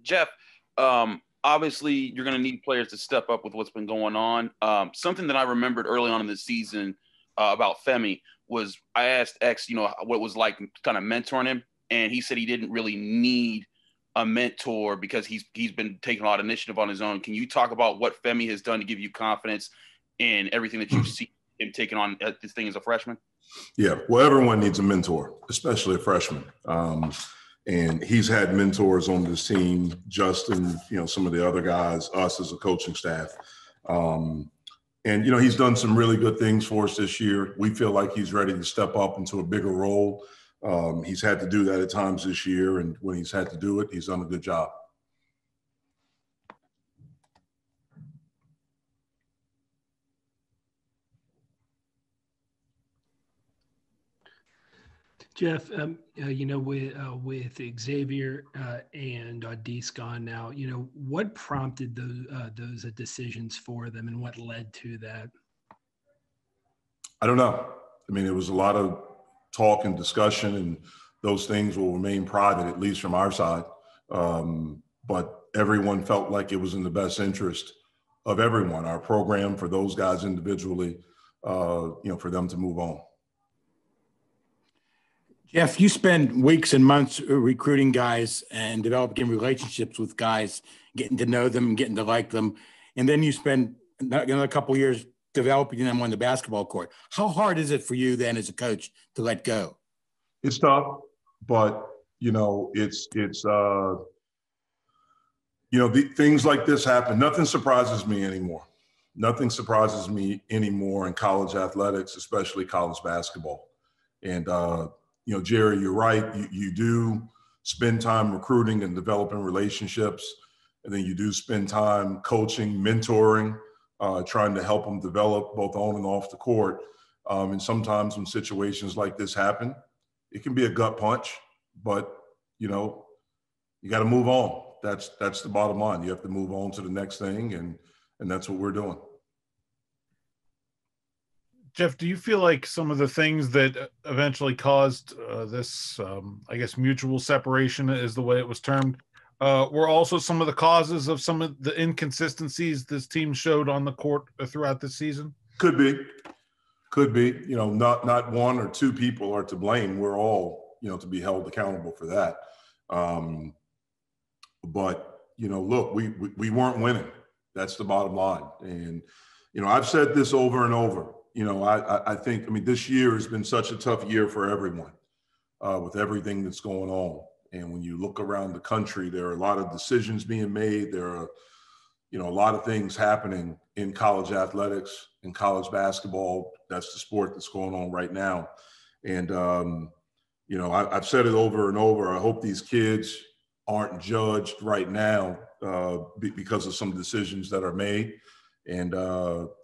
Jeff, obviously you're going to need players to step up with what's been going on. Something that I remembered early on in the season about Femi was I asked X, what it was like kind of mentoring him, and he said he didn't really need a mentor because he's been taking a lot of initiative on his own. Can you talk about what Femi has done to give you confidence in everything that you've seen him taking on this thing as a freshman? Yeah, well, everyone needs a mentor, especially a freshman. And he's had mentors on this team, Justin, some of the other guys, us as a coaching staff. And he's done some really good things for us this year. We feel like he's ready to step up into a bigger role. He's had to do that at times this year, and when he's had to do it, he's done a good job. Jeff, with Xavier and Audice gone now, what prompted those decisions for them, and what led to that? I don't know. I mean, it was a lot of talk and discussion, and those things will remain private, at least from our side. But everyone felt like it was in the best interest of everyone, our program, for those guys individually, for them to move on. Jeff, you spend weeks and months recruiting guys and developing relationships with guys, getting to know them, getting to like them. And then you spend another couple of years developing them on the basketball court. How hard is it for you then as a coach to let go? It's tough, but, things like this happen. Nothing surprises me anymore. Nothing surprises me anymore in college athletics, especially college basketball. And, Jerry, you're right. You do spend time recruiting and developing relationships, and then you do spend time coaching, mentoring, trying to help them develop both on and off the court. And sometimes when situations like this happen, it can be a gut punch, but, you got to move on. That's the bottom line. You have to move on to the next thing, and that's what we're doing. Jeff, do you feel like some of the things that eventually caused this, mutual separation is the way it was termed, were also some of the causes of some of the inconsistencies this team showed on the court throughout the season? Could be. Not one or two people are to blame. We're all, to be held accountable for that. But, look, we weren't winning. That's the bottom line. And, I've said this over and over. I think this year has been such a tough year for everyone with everything that's going on. And when you look around the country, there are a lot of decisions being made. There are, a lot of things happening in college athletics, in college basketball. That's the sport that's going on right now. And, I've said it over and over. I hope these kids aren't judged right now because of some decisions that are made. And,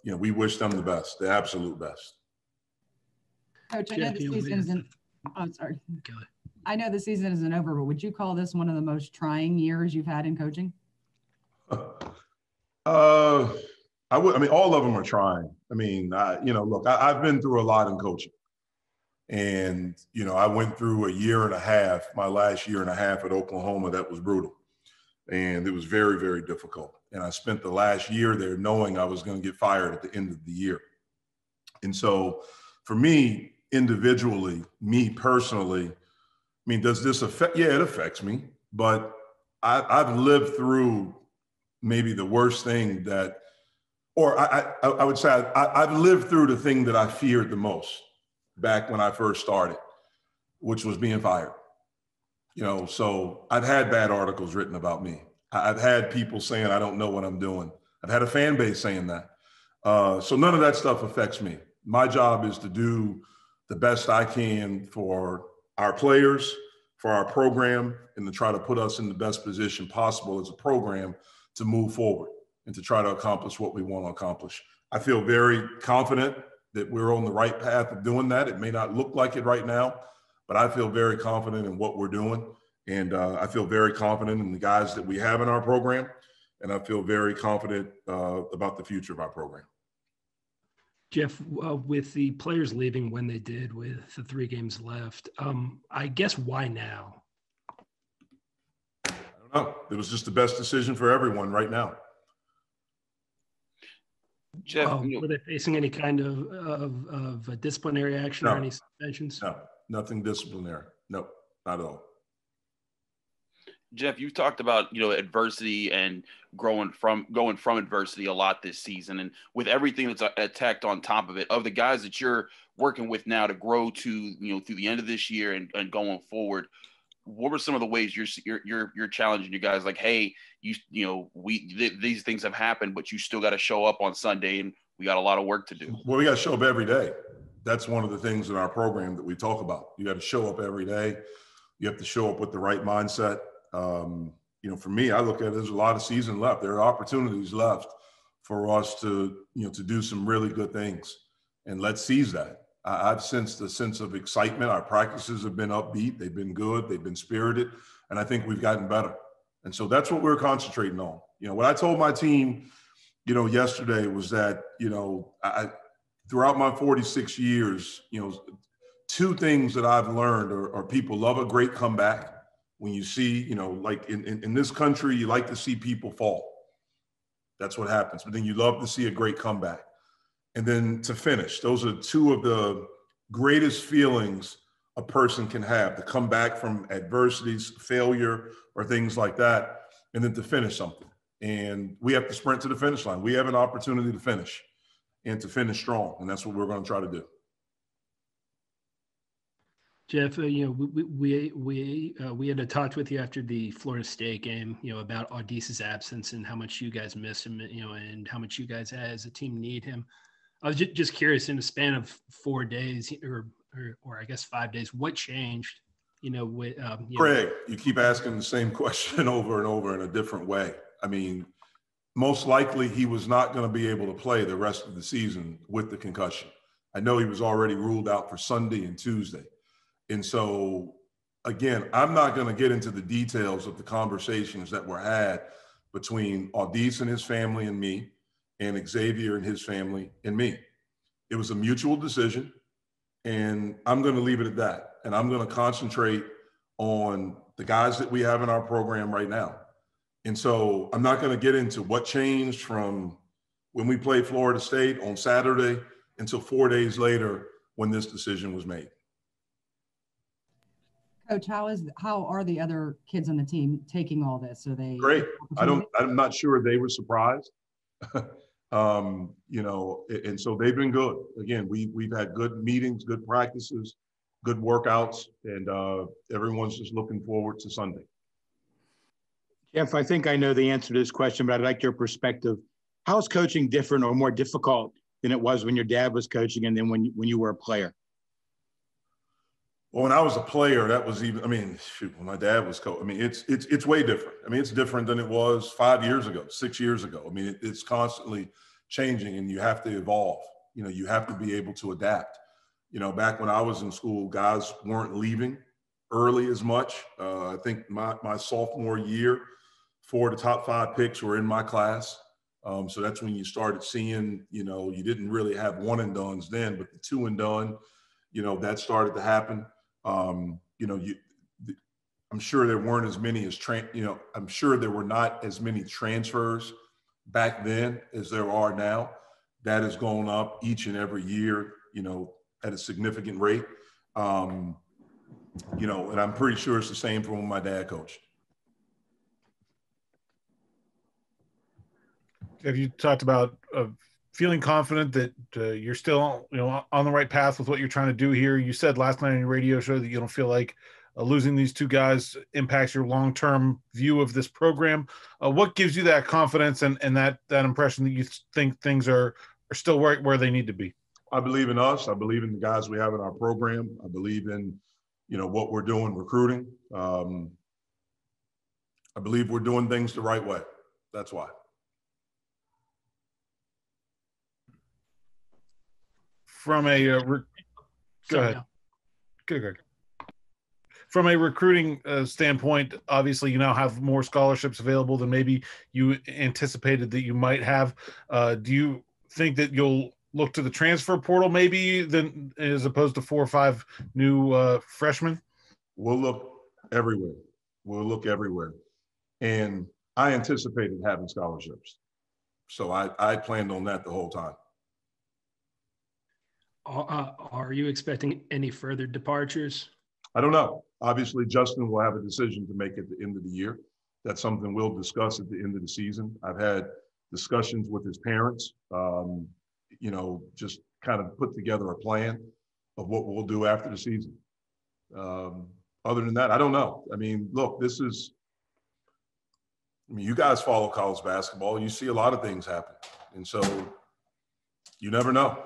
we wish them the best, the absolute best. Coach, I know the season isn't, I know the season isn't over, but would you call this one of the most trying years you've had in coaching? I would. All of them are trying. Look, I've been through a lot in coaching. And, I went through a year and a half, my last year and a half at Oklahoma, that was brutal. And it was very, very difficult. And I spent the last year there knowing I was going to get fired at the end of the year. And so for me, individually, me personally, does this affect? Yeah, it affects me. But I've lived through maybe the worst thing I would say I've lived through the thing that I feared the most back when I first started, which was being fired. So I've had bad articles written about me. I've had people saying I don't know what I'm doing. I've had a fan base saying that. So none of that stuff affects me. My job is to do the best I can for our players, for our program, and to try to put us in the best position possible as a program to move forward and to try to accomplish what we want to accomplish. I feel very confident that we're on the right path of doing that. It may not look like it right now, but I feel very confident in what we're doing. And I feel very confident in the guys that we have in our program. And I feel very confident about the future of our program. Jeff, with the players leaving when they did with the 3 games left, I guess why now? I don't Oh, it was just the best decision for everyone right now. Jeff, were they facing any kind of a disciplinary action or any suspensions? No, nothing disciplinary. No, not at all. Jeff, you've talked about, adversity and going from adversity a lot this season, and with everything that's attacked on top of it, of the guys that you're working with now to grow to, through the end of this year and going forward, what were some of the ways you're challenging you guys? Like, hey, these things have happened, but you still got to show up on Sunday, and we got a lot of work to do. Well, we got to show up every day. That's one of the things in our program that we talk about. You got to show up every day. You have to show up with the right mindset. For me, I look at it, there's a lot of season left. There are opportunities left for us to do some really good things, and let's seize that. I've sensed a sense of excitement. Our practices have been upbeat. They've been good. They've been spirited, and I think we've gotten better. And so that's what we're concentrating on. What I told my team, yesterday was that, I throughout my 46 years, two things that I've learned are people love a great comeback. When you see, like in this country, you like to see people fall. That's what happens. But then you love to see a great comeback. And then to finish. Those are two of the greatest feelings a person can have, to come back from adversities, failure, or things like that, and then to finish something. And we have to sprint to the finish line. We have an opportunity to finish and to finish strong. And that's what we're going to try to do. Jeff, we had talked with you after the Florida State game, about Audice's absence and how much you guys miss him, and how much you guys as a team need him. I was just curious, in the span of 4 days or I guess 5 days, what changed? With Craig, you keep asking the same question over and over in a different way. I mean, most likely he was not going to be able to play the rest of the season with the concussion. I know he was already ruled out for Sunday and Tuesday. And so, again, I'm not going to get into the details of the conversations that were had between Audice and his family and me, and Xavier and his family and me. It was a mutual decision, and I'm going to leave it at that. And I'm going to concentrate on the guys that we have in our program right now. And so I'm not going to get into what changed from when we played Florida State on Saturday until 4 days later when this decision was made. Coach, how are the other kids on the team taking all this? Are they great? I'm not sure they were surprised. And so they've been good. Again, we've had good meetings, good practices, good workouts, and everyone's just looking forward to Sunday. Jeff, I think I know the answer to this question, but I'd like your perspective. How is coaching different or more difficult than it was when your dad was coaching and then when you were a player? Well, when I was a player, that was even, when my dad was coach, it's way different. It's different than it was 5 years ago, 6 years ago. It's constantly changing, and you have to evolve. You have to be able to adapt. Back when I was in school, guys weren't leaving early as much. I think my sophomore year, 4 of the top 5 picks were in my class. So that's when you started seeing, you didn't really have one and dones then, but the 2 and done, that started to happen. I'm sure there weren't as many I'm sure there were not as many transfers back then as there are now. That has gone up each and every year, at a significant rate. And I'm pretty sure it's the same from when my dad coached. Have you talked about feeling confident that you're still, on the right path with what you're trying to do here? You said last night on your radio show that you don't feel like losing these 2 guys impacts your long-term view of this program. What gives you that confidence and that impression that you think things are still where they need to be? I believe in us. I believe in the guys we have in our program. I believe in, what we're doing recruiting. I believe we're doing things the right way. That's why. From a go ahead. Good. From a recruiting standpoint, obviously you now have more scholarships available than maybe you anticipated that you might have. Do you think that you'll look to the transfer portal maybe than as opposed to 4 or 5 new freshmen? We'll look everywhere. And I anticipated having scholarships. So I planned on that the whole time. Are you expecting any further departures? I don't know. Obviously, Justin will have a decision to make at the end of the year. That's something we'll discuss at the end of the season. I've had discussions with his parents, you know, just kind of put together a plan of what we'll do after the season. Other than that, I don't know. I mean, look, you guys follow college basketball. You see a lot of things happen. And so you never know.